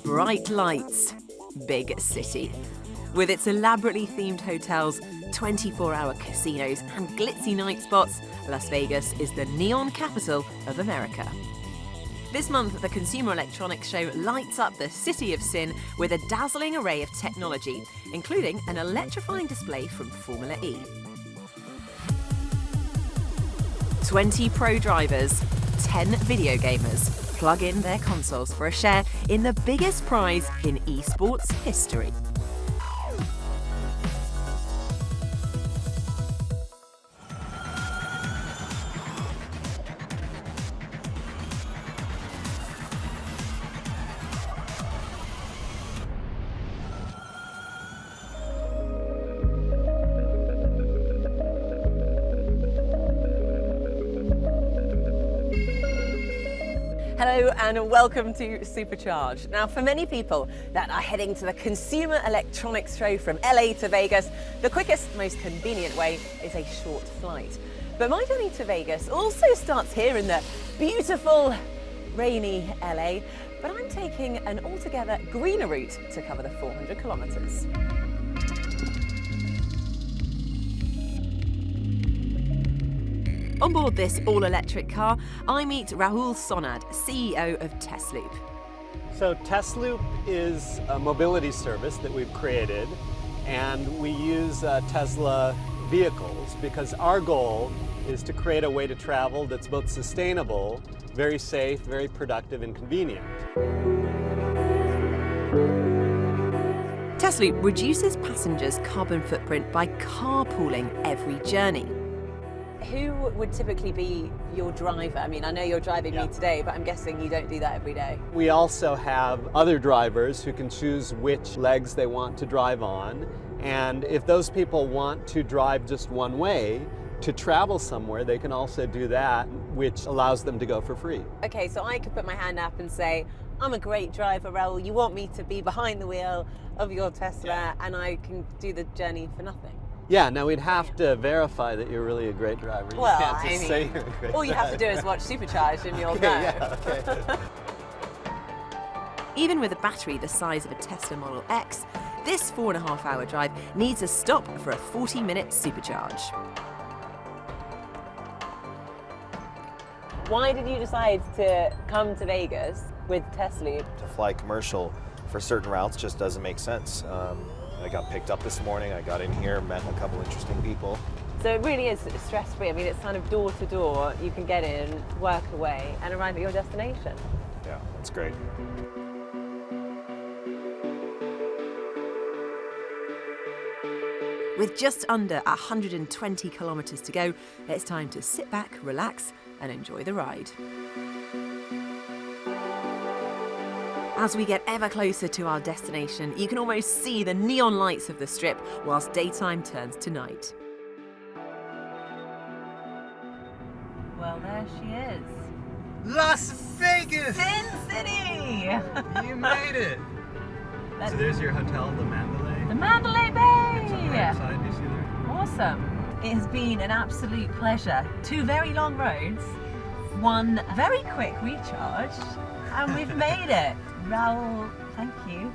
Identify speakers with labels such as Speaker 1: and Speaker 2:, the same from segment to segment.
Speaker 1: Bright lights, big city. With its elaborately themed hotels, 24-hour casinos and glitzy night spots, Las Vegas is the neon capital of America. This month, the Consumer Electronics Show lights up the City of Sin with a dazzling array of technology, including an electrifying display from Formula E. 20 pro drivers, 10 video gamers plug in their consoles for a share in the biggest prize in esports history. Hello and welcome to Supercharge. Now, for many people that are heading to the Consumer Electronics Show from LA to Vegas, the quickest, most convenient way is a short flight. But my journey to Vegas also starts here in the beautiful, rainy LA, but I'm taking an altogether greener route to cover the 400 kilometers. On board this all-electric car, I meet Rahul Sonad, CEO of Tesloop.
Speaker 2: So Tesloop is a mobility service that we've created, and we use Tesla vehicles because our goal is to create a way to travel that's both sustainable, very safe, very productive, and convenient.
Speaker 1: Tesloop reduces passengers' carbon footprint by carpooling every journey. Who would typically be your driver? I mean, I know you're driving me today, but I'm guessing you don't do that every day.
Speaker 2: We also have other drivers who can choose which legs they want to drive on. And if those people want to drive just one way to travel somewhere, they can also do that, which allows them to go for free.
Speaker 1: Okay, so I could put my hand up and say, I'm a great driver, Rahul. You want me to be behind the wheel of your Tesla, and I can do the journey for nothing.
Speaker 2: Yeah, now we'd have to verify that you're really a great driver. You
Speaker 1: Well,
Speaker 2: can't just say you're a great
Speaker 1: all you have to do is watch Supercharged and you'll know.
Speaker 2: Yeah, okay.
Speaker 1: Even with a battery the size of a Tesla Model X, this 4.5-hour drive needs a stop for a 40-minute supercharge. Why did you decide to come to Vegas with Tesloop?
Speaker 3: To fly commercial for certain routes just doesn't make sense. I got picked up this morning, I got in here, met a couple interesting people.
Speaker 1: So it really is stress-free. I mean, it's kind of door to door. You can get in, work away, and arrive at your destination.
Speaker 3: Yeah, that's great.
Speaker 1: With just under 120 kilometers to go, it's time to sit back, relax, and enjoy the ride. As we get ever closer to our destination, you can almost see the neon lights of the Strip whilst daytime turns to night. Well, there she is.
Speaker 4: Las Vegas!
Speaker 1: Sin City!
Speaker 4: You made it! So there's your hotel, the Mandalay.
Speaker 1: The Mandalay
Speaker 4: It's on the
Speaker 1: Bay!
Speaker 4: right side, you see there?
Speaker 1: Awesome. It has been an absolute pleasure. 2 very long roads, 1 very quick recharge, and we've made it. Rahul, thank you.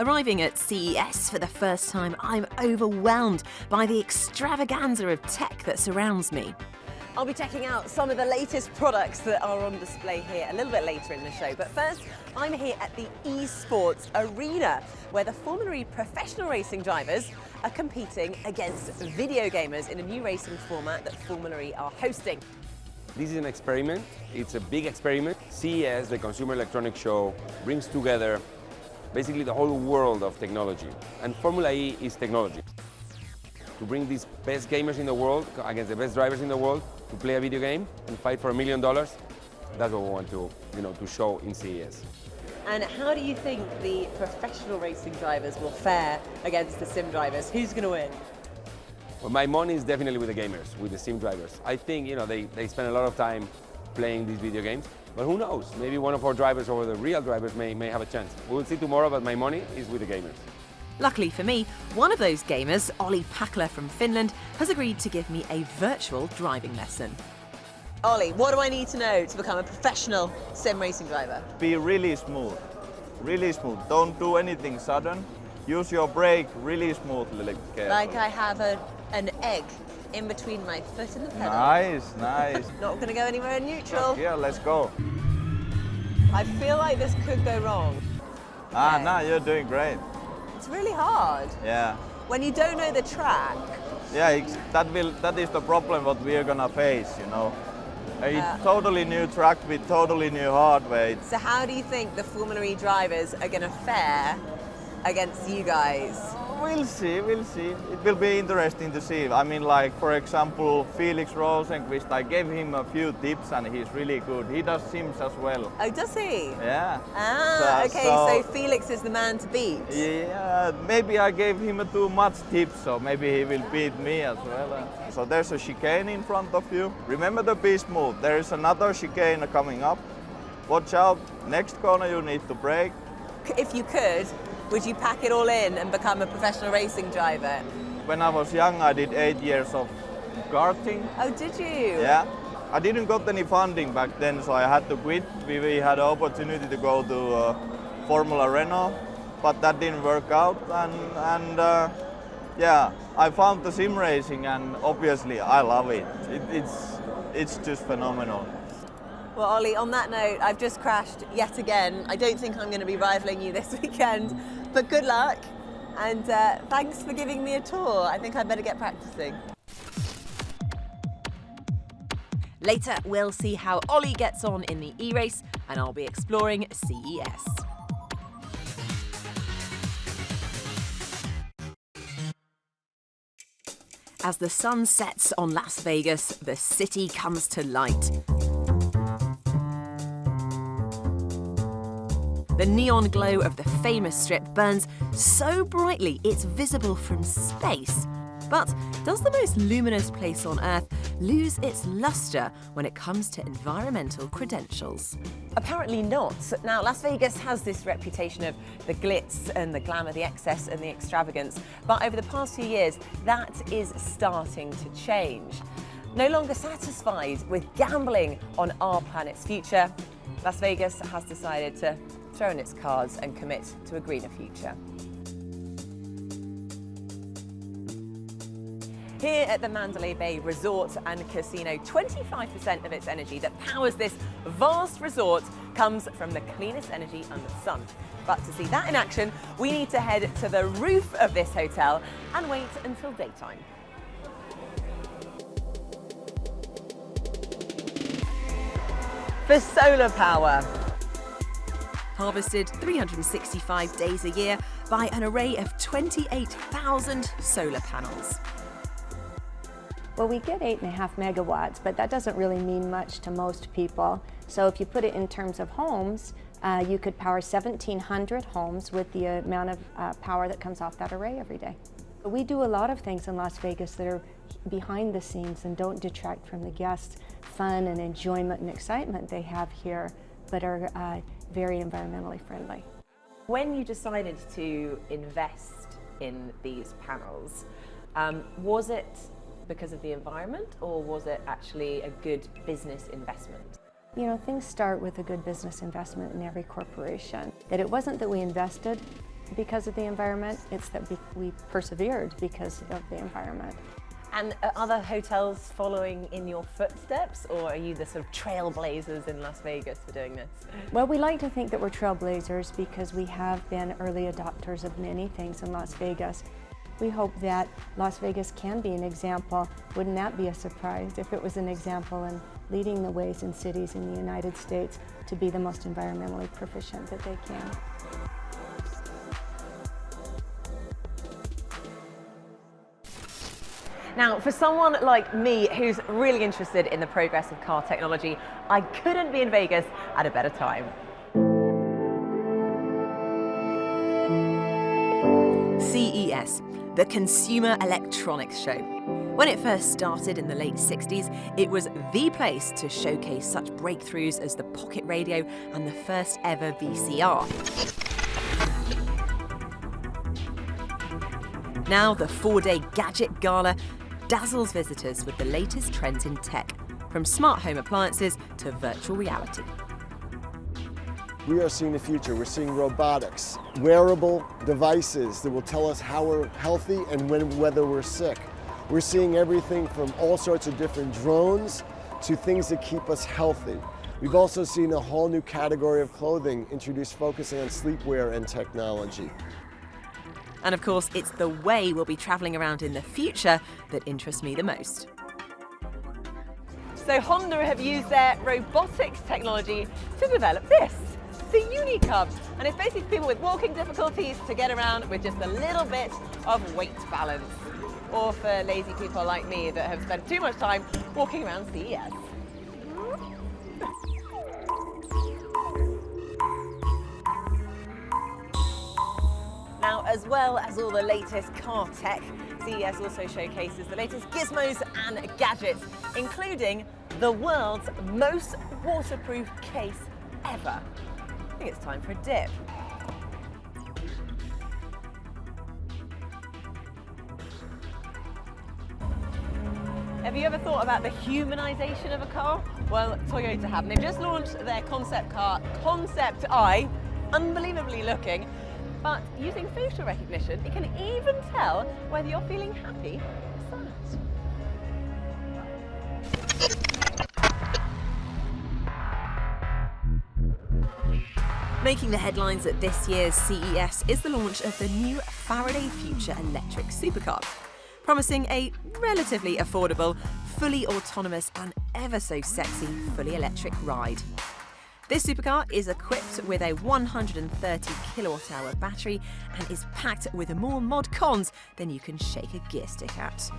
Speaker 1: Arriving at CES for the first time, I'm overwhelmed by the extravaganza of tech that surrounds me. I'll be checking out some of the latest products that are on display here a little bit later in the show. But first, I'm here at the eSports Arena, where the Formula E professional racing drivers are competing against video gamers in a new racing format that Formula E are hosting.
Speaker 5: This is an experiment. It's a big experiment. CES, the Consumer Electronics Show, brings together basically the whole world of technology. And Formula E is technology. To bring these best gamers in the world against the best drivers in the world to play a video game and fight for $1 million, that's what we want to show in CES.
Speaker 1: And how do you think the professional racing drivers will fare against the sim drivers? Who's going to win?
Speaker 5: Well, my money is definitely with the gamers, with the sim drivers. I think they spend a lot of time playing these video games, but who knows? Maybe one of our drivers or the real drivers may have a chance. We will see tomorrow, but my money is with the gamers.
Speaker 1: Luckily for me, one of those gamers, Olli Pakala from Finland, has agreed to give me a virtual driving lesson. Olli, what do I need to know to become a professional sim racing driver?
Speaker 6: Be really smooth, really smooth. Don't do anything sudden. Use your brake really smoothly.
Speaker 1: Like I have an egg in between my foot and the pedal.
Speaker 6: Nice, nice.
Speaker 1: Not going to go anywhere in neutral.
Speaker 6: Yeah, let's go.
Speaker 1: I feel like this could go wrong.
Speaker 6: No, you're doing great.
Speaker 1: It's really hard.
Speaker 6: Yeah.
Speaker 1: When you don't know the track.
Speaker 6: Yeah, that is the problem what we are gonna face, you know. A totally new track with totally new hardware.
Speaker 1: So how do you think the Formula E drivers are going to fare against you guys?
Speaker 6: We'll see, we'll see. It will be interesting to see. I mean, like, for example, Felix Rosenqvist, I gave him a few tips and he's really good. He does sims as well.
Speaker 1: Oh, does he?
Speaker 6: Yeah.
Speaker 1: So Felix is the man to beat.
Speaker 6: Yeah, maybe I gave him too much tips, so maybe he will beat me as well. So there's a chicane in front of you. Remember the beast move. There is another chicane coming up. Watch out. Next corner you need to brake.
Speaker 1: If you could, would you pack it all in and become a professional racing driver?
Speaker 6: When I was young, I did 8 years of karting.
Speaker 1: Oh, did you?
Speaker 6: Yeah. I didn't got any funding back then, so I had to quit. We had an opportunity to go to Formula Renault, but that didn't work out. And yeah, I found the sim racing, and obviously I love it. It's just phenomenal.
Speaker 1: Well, Olli, on that note, I've just crashed yet again. I don't think I'm going to be rivaling you this weekend, but good luck. And thanks for giving me a tour. I think I'd better get practicing. Later, we'll see how Olli gets on in the E-Race, and I'll be exploring CES. As the sun sets on Las Vegas, the city comes to light. The neon glow of the famous strip burns so brightly it's visible from space. But does the most luminous place on Earth lose its luster when it comes to environmental credentials? Apparently not. Now, Las Vegas has this reputation of the glitz and the glamour, the excess and the extravagance. But over the past few years, that is starting to change. No longer satisfied with gambling on our planet's future, Las Vegas has decided to throw in its cards and commit to a greener future. Here at the Mandalay Bay Resort and Casino, 25% of its energy that powers this vast resort comes from the cleanest energy under the sun. But to see that in action, we need to head to the roof of this hotel and wait until daytime. For solar power. Harvested 365 days a year by an array of 28,000 solar panels.
Speaker 7: Well, we get 8.5 megawatts, but that doesn't really mean much to most people. So if you put it in terms of homes, you could power 1,700 homes with the amount of power that comes off that array every day. We do a lot of things in Las Vegas that are behind the scenes and don't detract from the guests' fun and enjoyment and excitement they have here, but are very environmentally friendly.
Speaker 1: When you decided to invest in these panels, was it because of the environment, or was it actually a good business investment?
Speaker 7: You know, things start with a good business investment in every corporation. That it wasn't that we invested because of the environment, it's that we persevered because of the environment.
Speaker 1: And are other hotels following in your footsteps, or are you the sort of trailblazers in Las Vegas for doing this?
Speaker 7: Well, we like to think that we're trailblazers because we have been early adopters of many things in Las Vegas. We hope that Las Vegas can be an example. Wouldn't that be a surprise if it was an example in leading the ways in cities in the United States to be the most environmentally proficient that they can?
Speaker 1: Now, for someone like me who's really interested in the progress of car technology, I couldn't be in Vegas at a better time. CES, the Consumer Electronics Show. When it first started in the late 60s, it was the place to showcase such breakthroughs as the pocket radio and the first ever VCR. Now the 4-day Gadget Gala dazzles visitors with the latest trends in tech, from smart home appliances to virtual reality.
Speaker 8: We are seeing the future. We're seeing robotics, wearable devices that will tell us how we're healthy and whether we're sick. We're seeing everything from all sorts of different drones to things that keep us healthy. We've also seen a whole new category of clothing introduced focusing on sleepwear and technology.
Speaker 1: And of course, it's the way we'll be travelling around in the future that interests me the most. So Honda have used their robotics technology to develop this, the Unicub. And it's basically for people with walking difficulties to get around with just a little bit of weight balance. Or for lazy people like me that have spent too much time walking around CES. Now, as well as all the latest car tech, CES also showcases the latest gizmos and gadgets, including the world's most waterproof case ever. I think it's time for a dip. Have you ever thought about the humanization of a car? Well, Toyota have, and they've just launched their concept car, Concept I, unbelievably looking, but using facial recognition, it can even tell whether you're feeling happy or sad. Making the headlines at this year's CES is the launch of the new Faraday Future electric supercar, promising a relatively affordable, fully autonomous and ever so sexy fully electric ride. This supercar is equipped with a 130 kilowatt-hour battery and is packed with more mod cons than you can shake a gear stick at.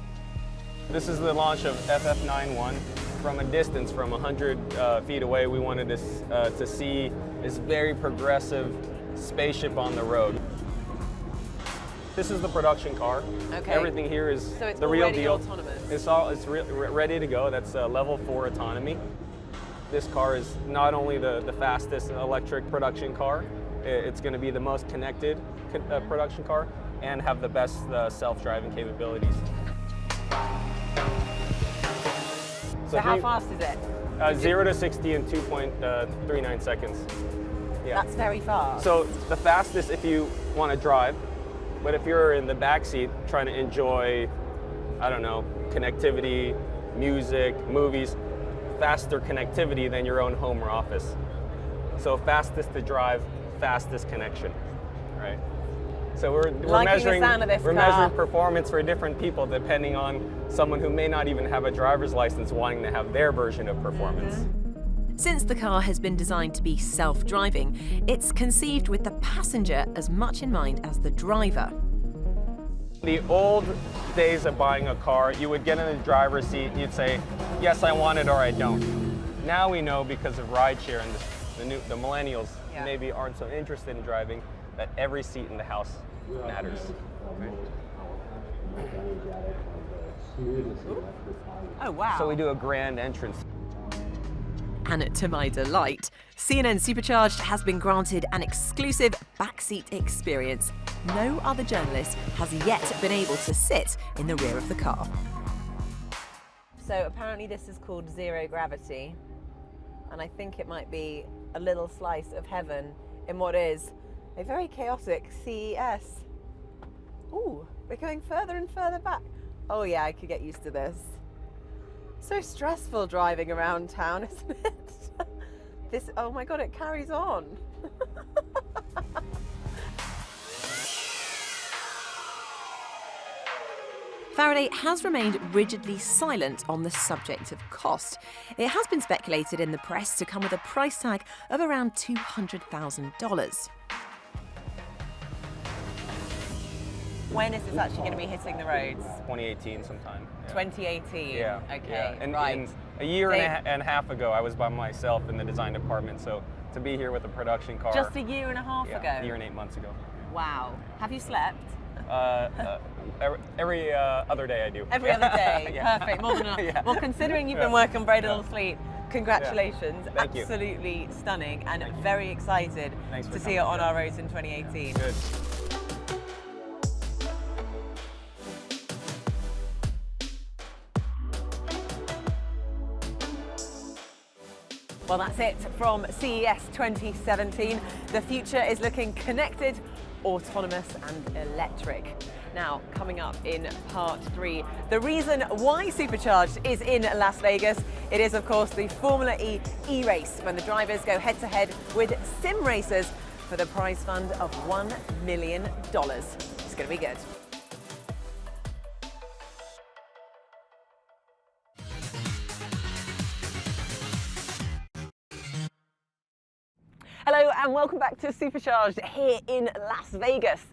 Speaker 9: This is the launch of FF91. From a distance, from 100 feet away, we wanted to see this very progressive spaceship on the road. This is the production car.
Speaker 1: Okay.
Speaker 9: Everything here is
Speaker 1: So it's
Speaker 9: the real
Speaker 1: already
Speaker 9: deal.
Speaker 1: autonomous.
Speaker 9: It's ready to go. That's level 4 autonomy. This car is not only the fastest electric production car, it's going to be the most connected production car and have the best self-driving capabilities.
Speaker 1: So how fast is it?
Speaker 9: 0 to 60 in 2.39 seconds. Yeah.
Speaker 1: That's very fast.
Speaker 9: So the fastest if you want to drive, but if you're in the back seat trying to enjoy, I don't know, connectivity, music, movies, faster connectivity than your own home or office. So fastest to drive, fastest connection, right? So we're measuring performance for different people depending on someone who may not even have a driver's license wanting to have their version of performance.
Speaker 1: Since the car has been designed to be self-driving, it's conceived with the passenger as much in mind as the driver.
Speaker 9: The old days of buying a car, you would get in the driver's seat and you'd say, yes, I want it or I don't. Now we know because of rideshare and the millennials maybe aren't so interested in driving, that every seat in the house matters.
Speaker 1: Oh, wow.
Speaker 9: So we do a grand entrance.
Speaker 1: And to my delight, CNN Supercharged has been granted an exclusive backseat experience. No other journalist has yet been able to sit in the rear of the car. So apparently this is called zero gravity, and I think it might be a little slice of heaven in what is a very chaotic CES. Ooh, we're going further and further back. Oh yeah, I could get used to this. So stressful driving around town, isn't it? Oh my God, it carries on. Faraday has remained rigidly silent on the subject of cost. It has been speculated in the press to come with a price tag of around $200,000. When is this actually going to be hitting the roads?
Speaker 9: 2018 sometime. Yeah.
Speaker 1: 2018?
Speaker 9: Yeah.
Speaker 1: Okay,
Speaker 9: yeah. And,
Speaker 1: right.
Speaker 9: and a year and a half ago, I was by myself in the design department, so to be here with a production car.
Speaker 1: Just a year and a half ago?
Speaker 9: A year and 8 months ago.
Speaker 1: Wow. Have you slept?
Speaker 9: Every other day I do.
Speaker 1: Every other day?
Speaker 9: Yeah.
Speaker 1: Perfect, more than enough.
Speaker 9: Yeah.
Speaker 1: Well, considering you've been working on very little sleep, congratulations.
Speaker 9: Yeah. Thank you.
Speaker 1: Absolutely stunning, and very excited to see it on our roads in 2018.
Speaker 9: Good.
Speaker 1: Well, that's it from CES 2017. The future is looking connected, autonomous and electric. Now, coming up in part 3, the reason why Supercharged is in Las Vegas. It is, of course, the Formula E e-race, when the drivers go head-to-head with sim racers for the prize fund of $1 million. It's going to be good. Hello and welcome back to Supercharged here in Las Vegas.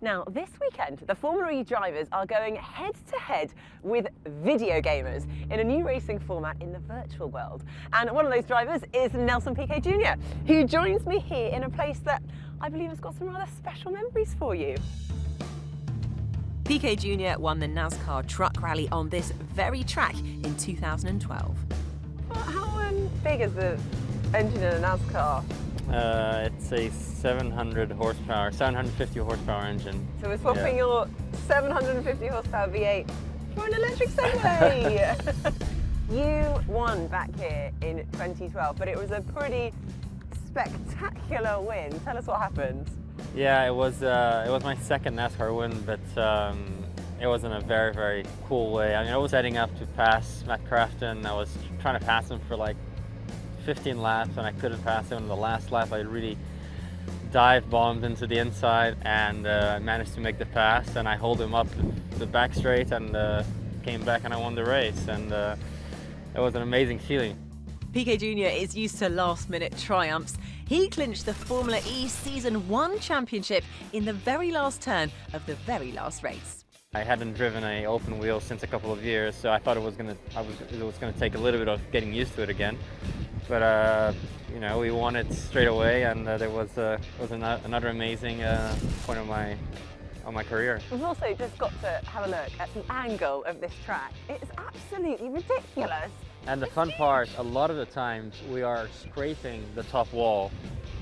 Speaker 1: Now, this weekend, the Formula E drivers are going head-to-head with video gamers in a new racing format in the virtual world. And one of those drivers is Nelson Piquet Jr., who joins me here in a place that I believe has got some rather special memories for you. Piquet Jr. won the NASCAR Truck Rally on this very track in 2012. Well, how big is the engine in a NASCAR?
Speaker 10: It's a 750 horsepower engine.
Speaker 1: So we're swapping your 750 horsepower V8 for an electric Segway. You won back here in 2012, but it was a pretty spectacular win. Tell us what happened.
Speaker 10: Yeah, it was my second NASCAR win, but it was in a very, very cool way. I mean, I was heading up to pass Matt Crafton. I was trying to pass him for like 15 laps and I couldn't pass him. In the last lap I really dive bombed into the inside and I managed to make the pass, and I hold him up the back straight and came back and I won the race, and it was an amazing feeling.
Speaker 1: Piquet Jr. is used to last-minute triumphs. He clinched the Formula E Season 1 championship in the very last turn of the very last race.
Speaker 10: I hadn't driven an open wheel since a couple of years, so I thought it was gonna take a little bit of getting used to it again. But you know, we won it straight away, and there was another amazing point of my career.
Speaker 1: We've also just got to have a look at the angle of this track. It's absolutely ridiculous.
Speaker 10: And the fun part, a lot of the times we are scraping the top wall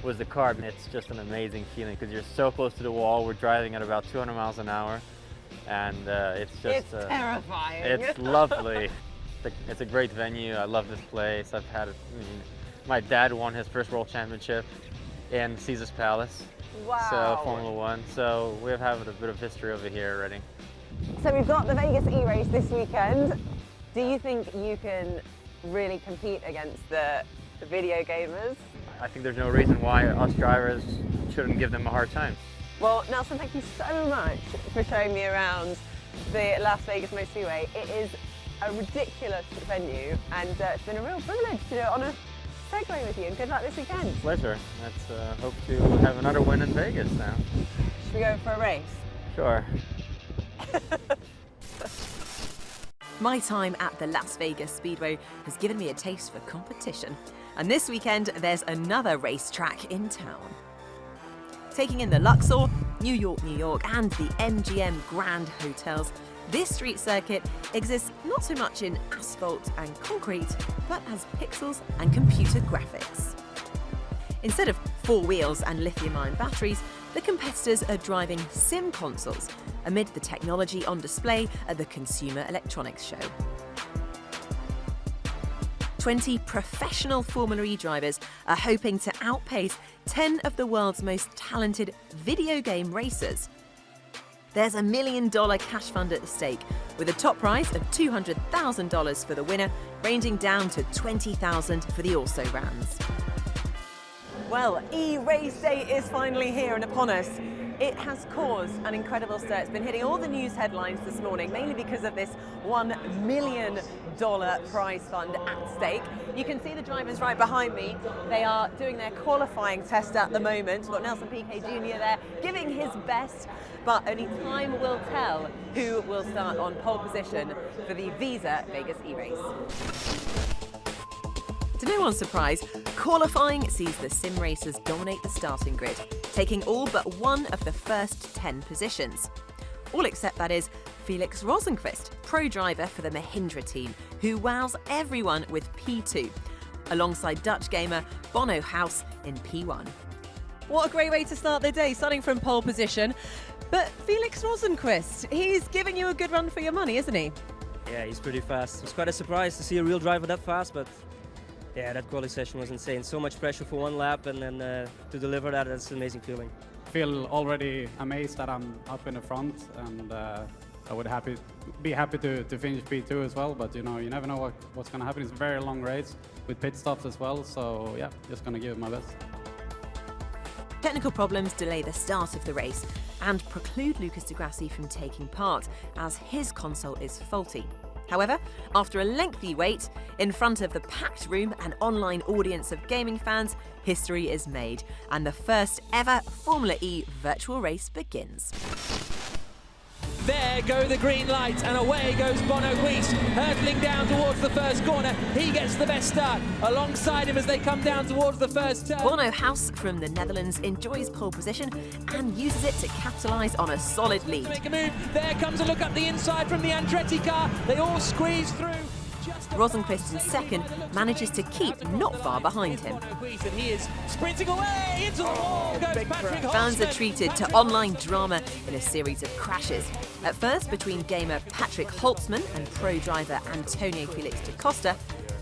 Speaker 10: with the car. It's just an amazing feeling because you're so close to the wall. We're driving at about 200 miles an hour, and it's just
Speaker 1: terrifying.
Speaker 10: It's lovely. It's a great venue. I love this place. My dad won his first world championship in Caesars Palace.
Speaker 1: Wow.
Speaker 10: So Formula One. So we have a bit of history over here already.
Speaker 1: So we've got the Vegas E-race this weekend. Do you think you can really compete against the video gamers?
Speaker 10: I think there's no reason why us drivers shouldn't give them a hard time.
Speaker 1: Well, Nelson, thank you so much for showing me around the Las Vegas Motor Speedway. It is a ridiculous venue, and it's been a real privilege to do it on a Segway with you, and good luck this weekend.
Speaker 10: Pleasure. Let's hope to have another win in Vegas now.
Speaker 1: Should we go for a race?
Speaker 10: Sure.
Speaker 1: My time at the Las Vegas Speedway has given me a taste for competition, and this weekend there's another racetrack in town. Taking in the Luxor, New York, and the MGM Grand hotels, this street circuit exists not so much in asphalt and concrete, but as pixels and computer graphics. Instead of 4 wheels and lithium-ion batteries, the competitors are driving sim consoles amid the technology on display at the Consumer Electronics Show. 20 professional Formula E drivers are hoping to outpace 10 of the world's most talented video game racers. There's $1 million cash fund at the stake, with a top prize of $200,000 for the winner, ranging down to $20,000 for the also-rans. Well, E-Race Day is finally here and upon us. It has caused an incredible stir. It's been hitting all the news headlines this morning, mainly because of this $1 million prize fund at stake. You can see the drivers right behind me. They are doing their qualifying test at the moment. We've got Nelson Piquet Jr. there giving his best, but only time will tell who will start on pole position for the Visa Vegas E-Race. To no one's surprise, qualifying sees the sim racers dominate the starting grid, taking all but one of the first 10 positions. All except, that is, Felix Rosenqvist, pro driver for the Mahindra team, who wows everyone with P2, alongside Dutch gamer Bono House in P1. What a great way to start the day, starting from pole position. But Felix Rosenqvist, he's giving you a good run for your money, isn't he?
Speaker 11: Yeah, he's pretty fast. It was quite a surprise to see a real driver that fast, but Yeah, that quali session was insane. So much pressure for one lap, and then to deliver that, that's an amazing feeling.
Speaker 12: I feel already amazed that I'm up in the front, and I would be happy to finish P2 as well. But you know, you never know what's going to happen. It's a very long race with pit stops as well. So yeah, just going to give it my best.
Speaker 1: Technical problems delay the start of the race and preclude Lucas di Grassi from taking part, as his console is faulty. However, after a lengthy wait, in front of the packed room and online audience of gaming fans, history is made, and the first ever Formula E virtual race begins.
Speaker 13: There go the green lights, and away goes Bono Guis, hurtling down towards the first corner. He gets the best start alongside him as they come down towards the first turn.
Speaker 1: Bono House from the Netherlands enjoys pole position and uses it to capitalise on a solid lead.
Speaker 13: Make a move. There comes a look up the inside from the Andretti car. They all squeeze through.
Speaker 1: Rosenqvist in second manages to keep not far behind him.
Speaker 13: And he is sprinting away into the wall. Goes Patrick
Speaker 1: Fans are treated to online drama in a series of crashes. At first between gamer Patrick Holtzman and pro driver Antonio Felix da Costa,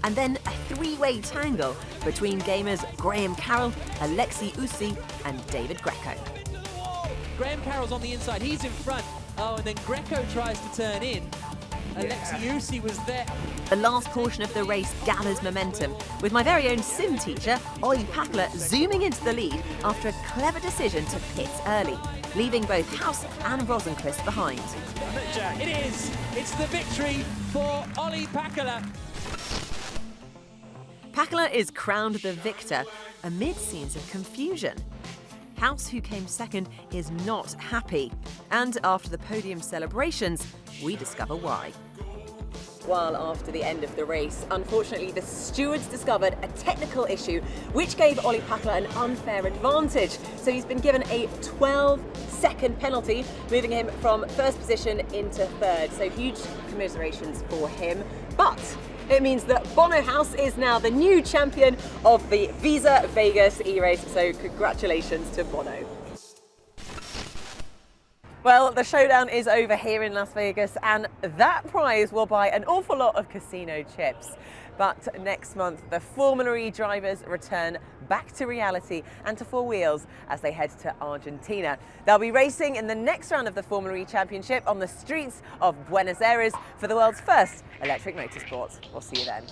Speaker 1: and then a three-way tangle between gamers Graham Carroll, Alexei Usi and David Greco.
Speaker 13: Graham Carroll's on the inside, he's in front. Oh, and then Greco tries to turn in. Alexei Usi was there.
Speaker 1: The last portion of the race gathers momentum, with my very own sim teacher, Olli Pakala, zooming into the lead after a clever decision to pit early, leaving both House and Rosenqvist behind.
Speaker 13: It is. It's the victory for Olli Pakala.
Speaker 1: Pakala is crowned the victor amid scenes of confusion. House, who came second, is not happy, and after the podium celebrations, we discover why. While after the end of the race, unfortunately, the stewards discovered a technical issue which gave Olli Pakala an unfair advantage. So he's been given a 12-second penalty, moving him from first position into third. So huge commiserations for him. But it means that Bono House is now the new champion of the Visa Vegas e-race. So congratulations to Bono. Well, the showdown is over here in Las Vegas, and that prize will buy an awful lot of casino chips. But next month, the Formula E drivers return back to reality and to four wheels as they head to Argentina. They'll be racing in the next round of the Formula E Championship on the streets of Buenos Aires for the world's first electric motorsport. We'll see you then.